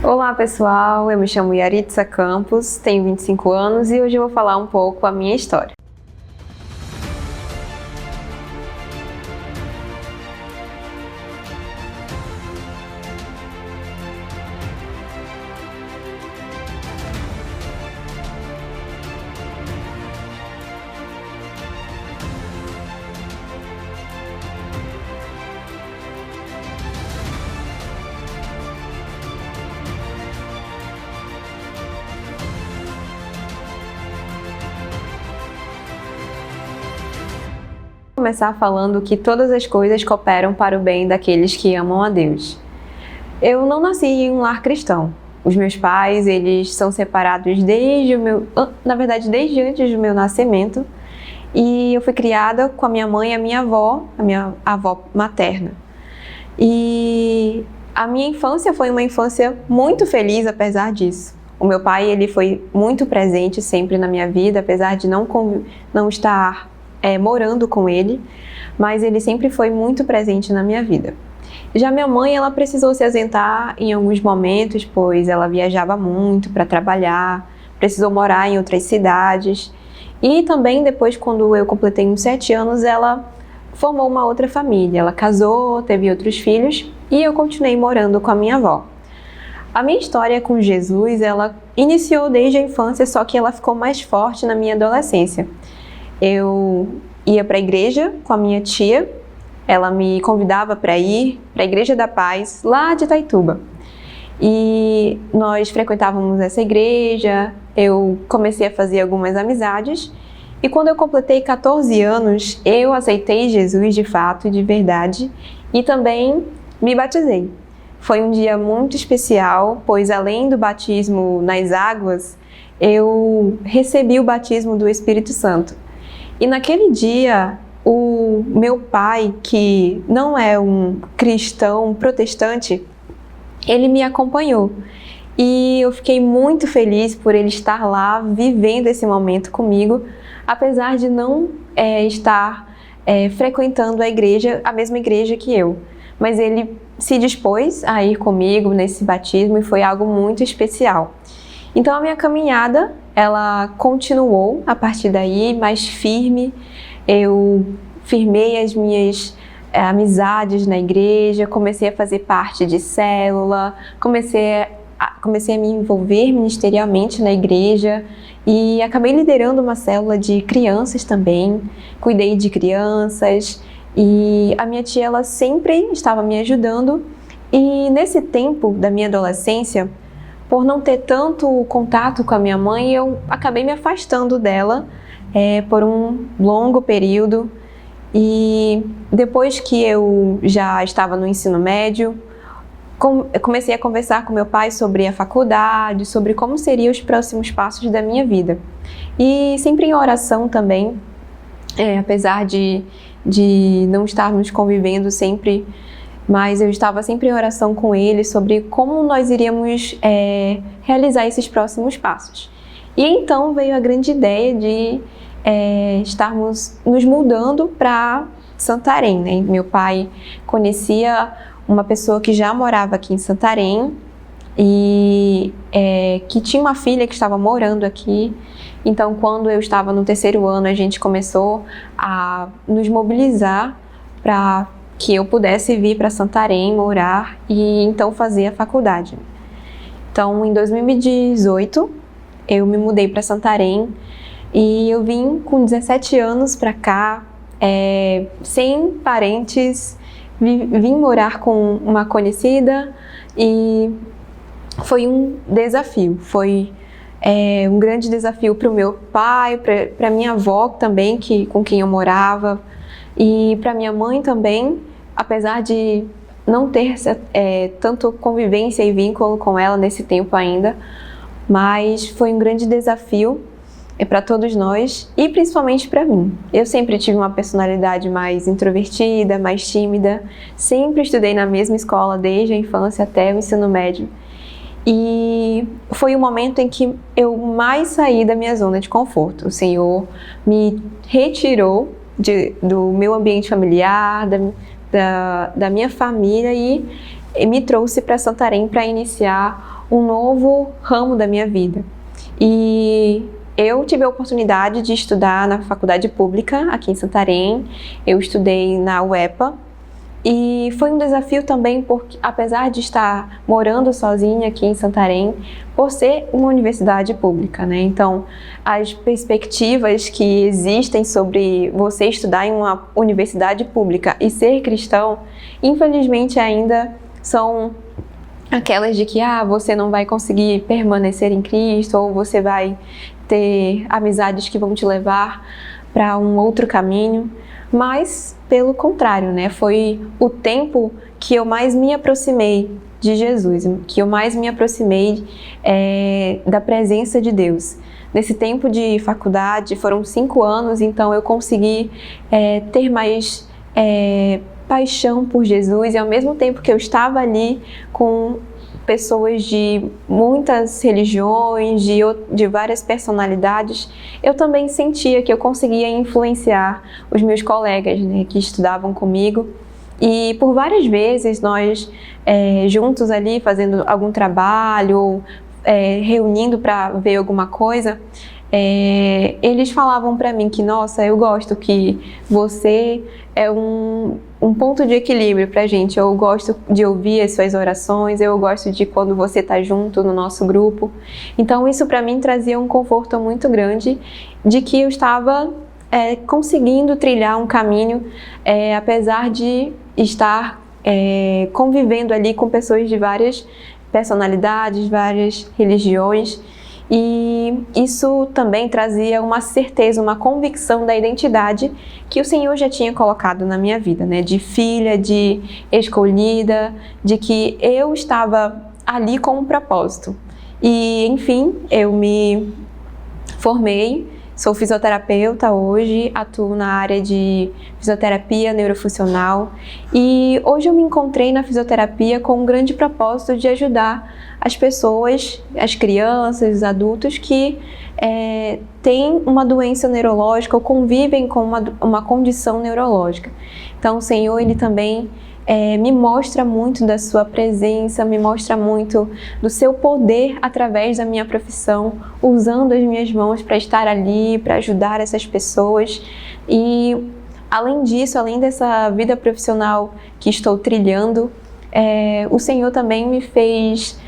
Olá pessoal, eu me chamo Yaritza Campos, tenho 25 anos e hoje eu vou falar um pouco a minha história. Vou começar falando que todas as coisas cooperam para o bem daqueles que amam a Deus. Eu não nasci em um lar cristão. Os meus pais, eles são separados desde antes do meu nascimento. E eu fui criada com a minha mãe e a minha avó materna. E a minha infância foi uma infância muito feliz apesar disso. O meu pai, ele foi muito presente sempre na minha vida, apesar de não estar morando com ele, mas ele sempre foi muito presente na minha vida. Já minha mãe, ela precisou se ausentar em alguns momentos, pois ela viajava muito para trabalhar, precisou morar em outras cidades. E também depois, quando eu completei uns 7 anos, ela formou uma outra família. Ela casou, teve outros filhos e eu continuei morando com a minha avó. A minha história com Jesus, ela iniciou desde a infância, só que ela ficou mais forte na minha adolescência. Eu ia para a igreja com a minha tia, ela me convidava para ir para a Igreja da Paz, lá de Itaituba. E nós frequentávamos essa igreja, eu comecei a fazer algumas amizades, e quando eu completei 14 anos, eu aceitei Jesus de fato, de verdade, e também me batizei. Foi um dia muito especial, pois além do batismo nas águas, eu recebi o batismo do Espírito Santo. E naquele dia, o meu pai, que não é um cristão protestante, ele me acompanhou. E eu fiquei muito feliz por ele estar lá, vivendo esse momento comigo, apesar de não estar frequentando a mesma igreja que eu. Mas ele se dispôs a ir comigo nesse batismo e foi algo muito especial. Então a minha caminhada, ela continuou a partir daí, mais firme. Eu firmei as minhas amizades na igreja, comecei a fazer parte de célula, comecei a me envolver ministerialmente na igreja e acabei liderando uma célula de crianças também, cuidei de crianças e a minha tia, ela sempre estava me ajudando. E nesse tempo da minha adolescência, por não ter tanto contato com a minha mãe, eu acabei me afastando dela por um longo período. E depois que eu já estava no ensino médio, comecei a conversar com meu pai sobre a faculdade, sobre como seriam os próximos passos da minha vida. E sempre em oração também, apesar de não estarmos convivendo sempre, mas eu estava sempre em oração com ele sobre como nós iríamos realizar esses próximos passos. E então veio a grande ideia de estarmos nos mudando para Santarém, né? Meu pai conhecia uma pessoa que já morava aqui em Santarém e que tinha uma filha que estava morando aqui. Então, quando eu estava no 3º ano, a gente começou a nos mobilizar para que eu pudesse vir para Santarém morar e então fazer a faculdade. Então, em 2018, eu me mudei para Santarém e eu vim com 17 anos para cá, sem parentes, vim morar com uma conhecida e foi um desafio, foi um grande desafio para o meu pai, para minha avó também, com quem eu morava, e para minha mãe também, apesar de não ter tanto convivência e vínculo com ela nesse tempo ainda, mas foi um grande desafio para todos nós e principalmente para mim. Eu sempre tive uma personalidade mais introvertida, mais tímida, sempre estudei na mesma escola desde a infância até o ensino médio. E foi o momento em que eu mais saí da minha zona de conforto. O Senhor me retirou do meu ambiente familiar, da minha família e me trouxe para Santarém para iniciar um novo ramo da minha vida. E eu tive a oportunidade de estudar na faculdade pública aqui em Santarém. Eu estudei na UEPA e foi um desafio também, porque apesar de estar morando sozinha aqui em Santarém, por ser uma universidade pública, né? Então, as perspectivas que existem sobre você estudar em uma universidade pública e ser cristão, infelizmente ainda são aquelas de que você não vai conseguir permanecer em Cristo, ou você vai ter amizades que vão te levar para um outro caminho. Mas, pelo contrário, né? Foi o tempo que eu mais me aproximei de Jesus, que eu mais me aproximei da presença de Deus. Nesse tempo de faculdade, foram 5 anos, então eu consegui ter mais paixão por Jesus, e ao mesmo tempo que eu estava ali com pessoas de muitas religiões, de várias personalidades, eu também sentia que eu conseguia influenciar os meus colegas, né, que estudavam comigo. E por várias vezes nós juntos ali fazendo algum trabalho ou reunindo para ver alguma coisa, eles falavam para mim que, nossa, eu gosto que você é um ponto de equilíbrio pra gente. Eu gosto de ouvir as suas orações, eu gosto de quando você tá junto no nosso grupo. Então isso para mim trazia um conforto muito grande de que eu estava conseguindo trilhar um caminho, apesar de estar convivendo ali com pessoas de várias personalidades, várias religiões. E isso também trazia uma certeza, uma convicção da identidade que o Senhor já tinha colocado na minha vida, né? De filha, de escolhida, de que eu estava ali com um propósito. E, enfim, eu me formei, sou fisioterapeuta hoje, atuo na área de fisioterapia neurofuncional e hoje eu me encontrei na fisioterapia com um grande propósito de ajudar as pessoas, as crianças, os adultos que têm uma doença neurológica ou convivem com uma condição neurológica. Então o Senhor, Ele também me mostra muito da sua presença, me mostra muito do seu poder através da minha profissão, usando as minhas mãos para estar ali, para ajudar essas pessoas. E além disso, além dessa vida profissional que estou trilhando, o Senhor também me fez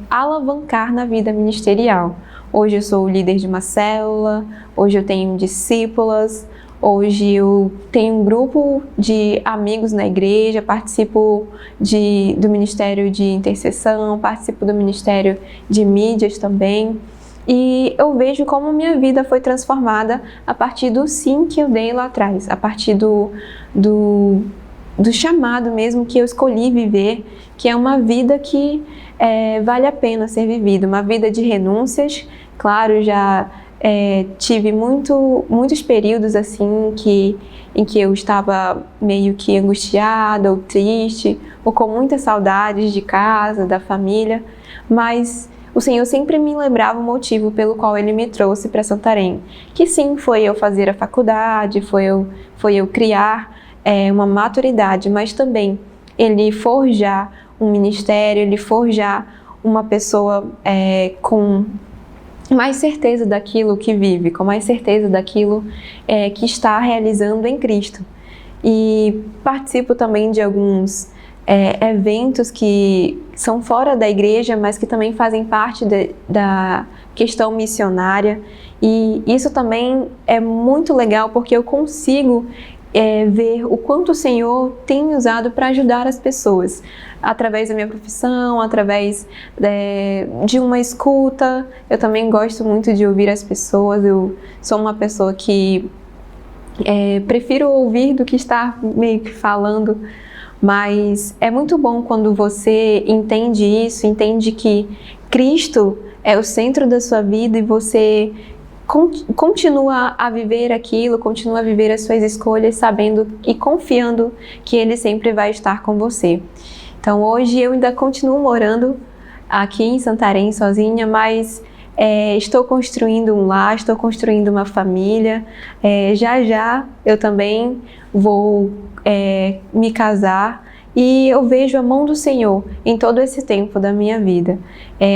alavancar na vida ministerial. Hoje eu sou líder de uma célula, hoje eu tenho discípulas, hoje eu tenho um grupo de amigos na igreja, participo do Ministério de Intercessão, participo do Ministério de Mídias também. E eu vejo como minha vida foi transformada a partir do sim que eu dei lá atrás, a partir do chamado mesmo que eu escolhi viver, que é uma vida que vale a pena ser vivida, uma vida de renúncias. Claro, já tive muitos períodos assim em que eu estava meio que angustiada ou triste, ou com muitas saudades de casa, da família, mas o Senhor sempre me lembrava o motivo pelo qual Ele me trouxe para Santarém, que sim, foi eu fazer a faculdade, foi eu criar uma maturidade, mas também Ele forjar um ministério, Ele forjar uma pessoa com mais certeza daquilo que vive, com mais certeza daquilo que está realizando em Cristo. E participo também de alguns eventos que são fora da igreja, mas que também fazem parte da questão missionária. E isso também é muito legal porque eu consigo ver o quanto o Senhor tem me usado para ajudar as pessoas, através da minha profissão, através de uma escuta. Eu também gosto muito de ouvir as pessoas, eu sou uma pessoa que prefiro ouvir do que estar meio que falando, mas é muito bom quando você entende isso, entende que Cristo é o centro da sua vida e você continua a viver aquilo, continua a viver as suas escolhas, sabendo e confiando que Ele sempre vai estar com você. Então hoje eu ainda continuo morando aqui em Santarém sozinha, mas estou construindo um lar, estou construindo uma família. Já eu também vou me casar E eu vejo a mão do Senhor em todo esse tempo da minha vida.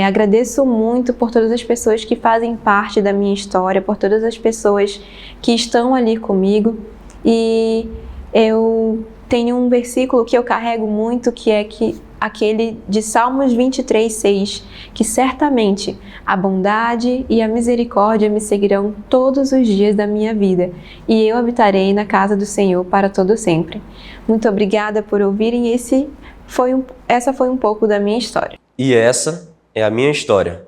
Agradeço muito por todas as pessoas que fazem parte da minha história, por todas as pessoas que estão ali comigo. E eu tenho um versículo que eu carrego muito, que é aquele de Salmos 23:6, que certamente a bondade e a misericórdia me seguirão todos os dias da minha vida, e eu habitarei na casa do Senhor para todo sempre. Muito obrigada por ouvirem. Essa foi um pouco da minha história. E essa é a minha história.